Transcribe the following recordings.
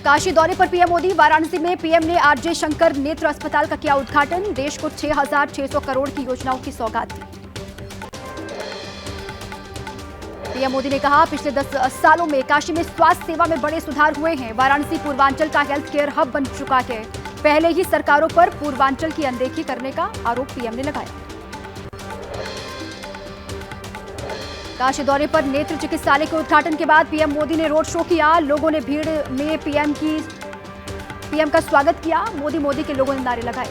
काशी दौरे पर पीएम मोदी। वाराणसी में पीएम ने आरजे शंकर नेत्र अस्पताल का किया उद्घाटन। देश को 6,600 करोड़ की योजनाओं की सौगात दी। पीएम मोदी ने कहा, पिछले 10 सालों में काशी में स्वास्थ्य सेवा में बड़े सुधार हुए हैं। वाराणसी पूर्वांचल का हेल्थ केयर हब बन चुका है। पहले ही सरकारों पर पूर्वांचल की अनदेखी करने का आरोप पीएम ने लगाया। काशी दौरे पर नेत्र चिकित्सालय के उद्घाटन के बाद पीएम मोदी ने रोड शो किया। लोगों ने भीड़ में पीएम का स्वागत किया। मोदी के लोगों ने नारे लगाए।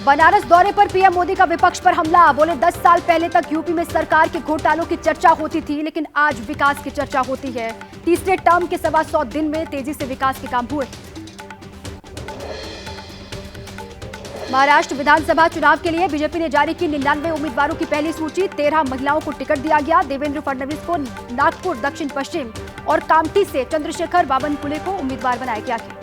बनारस दौरे पर पीएम मोदी का विपक्ष पर हमला। बोले, 10 साल पहले तक यूपी में सरकार के घोटालों की चर्चा होती थी, लेकिन आज विकास की चर्चा होती है। तीसरे टर्म के 125 दिन में तेजी से विकास के काम हुए। महाराष्ट्र विधानसभा चुनाव के लिए बीजेपी ने जारी की 99 उम्मीदवारों की पहली सूची। 13 महिलाओं को टिकट दिया गया। देवेंद्र फडणवीस को नागपुर दक्षिण पश्चिम और कामठी से चंद्रशेखर बावनकुले को उम्मीदवार बनाया गया है।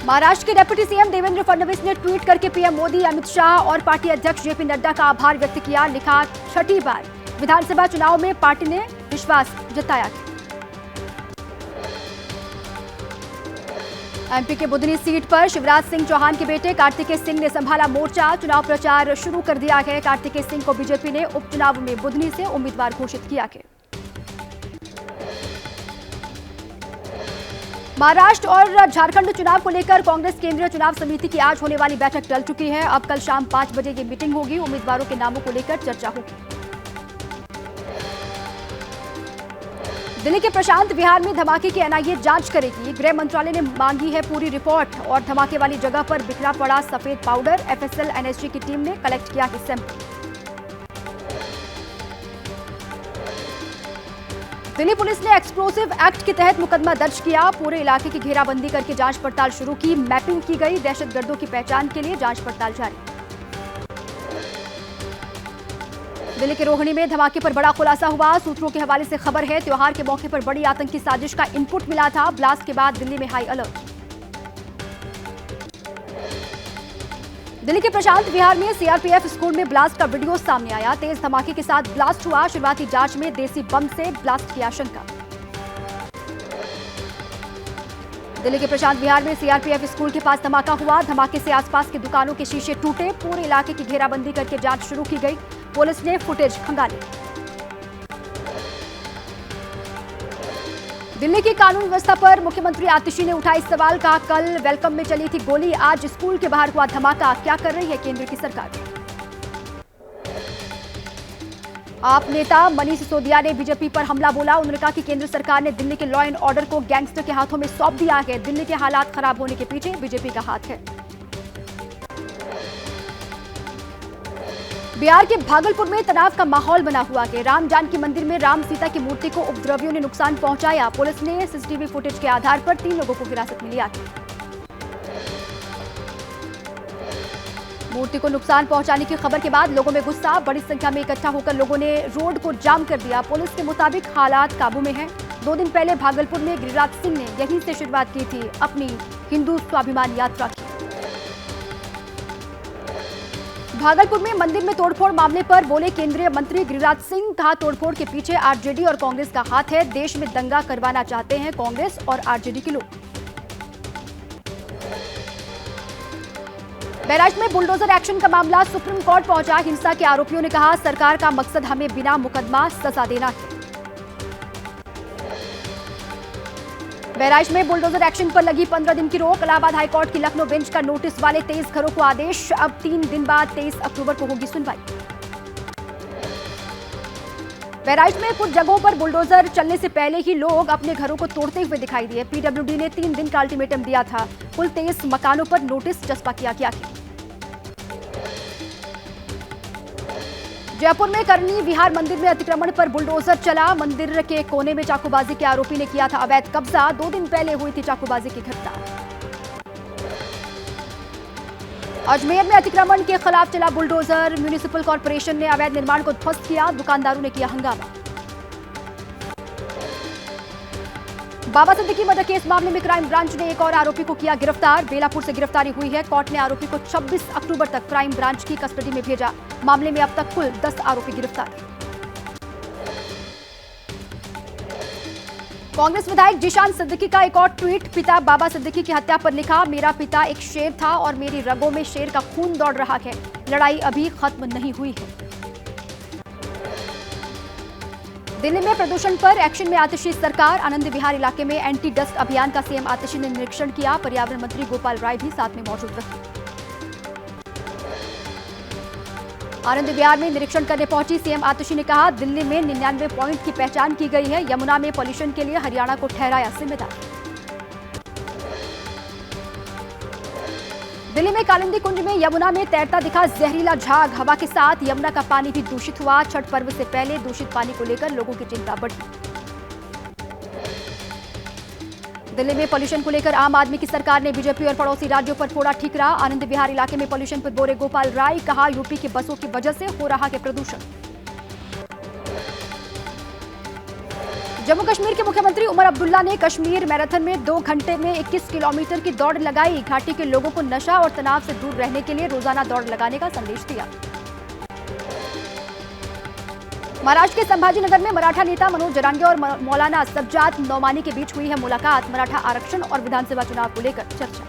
महाराष्ट्र के डिप्टी सीएम देवेंद्र फडणवीस ने ट्वीट करके पीएम मोदी, अमित शाह और पार्टी अध्यक्ष जेपी नड्डा का आभार व्यक्त किया। लिखा, छठी बार विधानसभा चुनाव में पार्टी ने विश्वास जताया है। एमपी के बुधनी सीट पर शिवराज सिंह चौहान के बेटे कार्तिकेय सिंह ने संभाला मोर्चा। चुनाव प्रचार शुरू कर दिया है। कार्तिकेय सिंह को बीजेपी ने उपचुनाव में बुधनी से उम्मीदवार घोषित किया है। महाराष्ट्र और झारखंड चुनाव को लेकर कांग्रेस केंद्रीय चुनाव समिति की आज होने वाली बैठक टल चुकी है। अब कल शाम 5 बजे ये मीटिंग होगी। उम्मीदवारों के नामों को लेकर चर्चा होगी। दिल्ली के प्रशांत विहार में धमाके की एनआईए जांच करेगी। गृह मंत्रालय ने मांगी है पूरी रिपोर्ट। और धमाके वाली जगह पर बिखरा पड़ा सफेद पाउडर। एफएसएल एनएसजी की टीम ने कलेक्ट किया है सैंपल। दिल्ली पुलिस ने एक्सप्लोसिव एक्ट के तहत मुकदमा दर्ज किया। पूरे इलाके की घेराबंदी करके जांच पड़ताल शुरू की। मैपिंग की गई। दहशतगर्दों की पहचान के लिए जांच पड़ताल जारी। दिल्ली के रोहिणी में धमाके पर बड़ा खुलासा हुआ। सूत्रों के हवाले से खबर है, त्योहार के मौके पर बड़ी आतंकी साजिश का इनपुट मिला था। ब्लास्ट के बाद दिल्ली में हाई अलर्ट। दिल्ली के प्रशांत विहार में सीआरपीएफ स्कूल में ब्लास्ट का वीडियो सामने आया। तेज धमाके के साथ ब्लास्ट हुआ। शुरुआती जांच में देसी बम से ब्लास्ट की आशंका। दिल्ली के प्रशांत विहार में सीआरपीएफ स्कूल के पास धमाका हुआ। धमाके से आसपास की दुकानों के शीशे टूटे। पूरे इलाके की घेराबंदी करके जांच शुरू की गई। पुलिस ने फुटेज खंगाली। दिल्ली की कानून व्यवस्था पर मुख्यमंत्री आतिशी ने उठाई सवाल। कहा, कल वेलकम में चली थी गोली, आज स्कूल के बाहर हुआ धमाका। क्या कर रही है केंद्र की सरकार? आप नेता मनीष सिसोदिया ने बीजेपी पर हमला बोला। उन्होंने कहा कि केंद्र सरकार ने दिल्ली के लॉ एंड ऑर्डर को गैंगस्टर के हाथों में सौंप दिया है। दिल्ली के हालात खराब होने के पीछे बीजेपी का हाथ है। बिहार के भागलपुर में तनाव का माहौल बना हुआ है। राम जानकी मंदिर में राम सीता की मूर्ति को उपद्रवियों ने नुकसान पहुंचाया। पुलिस ने सीसीटीवी फुटेज के आधार पर 3 लोगों को हिरासत में लिया है। मूर्ति को नुकसान पहुंचाने की खबर के बाद लोगों में गुस्सा। बड़ी संख्या में इकट्ठा होकर लोगों ने रोड को जाम कर दिया। पुलिस के मुताबिक हालात काबू में हैं। 2 दिन पहले भागलपुर में गिरिराज सिंह ने यहीं से शुरुआत की थी अपनी हिंदू स्वाभिमान यात्रा की। भागलपुर में मंदिर में तोड़फोड़ मामले पर बोले केंद्रीय मंत्री गिरिराज सिंह। कहा, तोड़फोड़ के पीछे आरजेडी और कांग्रेस का हाथ है। देश में दंगा करवाना चाहते हैं कांग्रेस और आरजेडी के लोग। बहराइच में बुलडोजर एक्शन का मामला सुप्रीम कोर्ट पहुंचा। हिंसा के आरोपियों ने कहा, सरकार का मकसद हमें बिना मुकदमा सजा देना है। बहराइच में बुलडोजर एक्शन पर लगी 15 दिन की रोक। इलाहाबाद हाईकोर्ट की लखनऊ बेंच का नोटिस वाले 23 घरों को आदेश। अब 3 दिन बाद 23 अक्टूबर को होगी सुनवाई। बहराइच में कुछ जगहों पर बुलडोजर चलने से पहले ही लोग अपने घरों को तोड़ते हुए दिखाई दिए। पीडब्ल्यूडी ने 3 दिन का अल्टीमेटम दिया था। कुल 23 मकानों पर नोटिस चस्पा किया गया है। जयपुर में करनी विहार मंदिर में अतिक्रमण पर बुलडोजर चला। मंदिर के कोने में चाकूबाजी के आरोपी ने किया था अवैध कब्जा। 2 दिन पहले हुई थी चाकूबाजी की घटना। अजमेर में अतिक्रमण के खिलाफ चला बुलडोजर। म्युनिसिपल कॉर्पोरेशन ने अवैध निर्माण को ध्वस्त किया। दुकानदारों ने किया हंगामा। बाबा सिद्दीकी मर्डर केस मामले में क्राइम ब्रांच ने एक और आरोपी को किया गिरफ्तार। बेलापुर से गिरफ्तारी हुई है। कोर्ट ने आरोपी को 26 अक्टूबर तक क्राइम ब्रांच की कस्टडी में भेजा। मामले में अब तक कुल 10 आरोपी गिरफ्तार। कांग्रेस विधायक जिशान सिद्दीकी का एक और ट्वीट। पिता बाबा सिद्दीकी की हत्या पर लिखा, मेरा पिता एक शेर था और मेरी रगों में शेर का खून दौड़ रहा है। लड़ाई अभी खत्म नहीं हुई है। दिल्ली में प्रदूषण पर एक्शन में आतिशी सरकार। आनंद विहार इलाके में एंटी डस्ट अभियान का सीएम आतिशी ने निरीक्षण किया। पर्यावरण मंत्री गोपाल राय भी साथ में मौजूद रहे। आनंद विहार में निरीक्षण करने पहुंची सीएम आतिशी ने कहा, दिल्ली में 99 पॉइंट की पहचान की गई है। यमुना में पॉल्यूशन के लिए हरियाणा को ठहराया जिम्मेदार। दिल्ली में कालिंदी कुंज में यमुना में तैरता दिखा जहरीला झाग। हवा के साथ यमुना का पानी भी दूषित हुआ। छठ पर्व से पहले दूषित पानी को लेकर लोगों की चिंता बढ़ी। दिल्ली में पॉल्यूशन को लेकर आम आदमी की सरकार ने बीजेपी और पड़ोसी राज्यों पर फोड़ा ठीकरा। आनंद विहार इलाके में पॉल्यूशन पर बोले गोपाल राय, कहा यूपी की बसों की वजह से हो रहा है प्रदूषण। जम्मू कश्मीर के मुख्यमंत्री उमर अब्दुल्ला ने कश्मीर मैराथन में 2 घंटे में 21 किलोमीटर की दौड़ लगाई। घाटी के लोगों को नशा और तनाव से दूर रहने के लिए रोजाना दौड़ लगाने का संदेश दिया। महाराष्ट्र के संभाजीनगर में मराठा नेता मनोज जरांगे और मौलाना सज्जाद नौमानी के बीच हुई है मुलाकात। मराठा आरक्षण और विधानसभा चुनाव को लेकर चर्चा।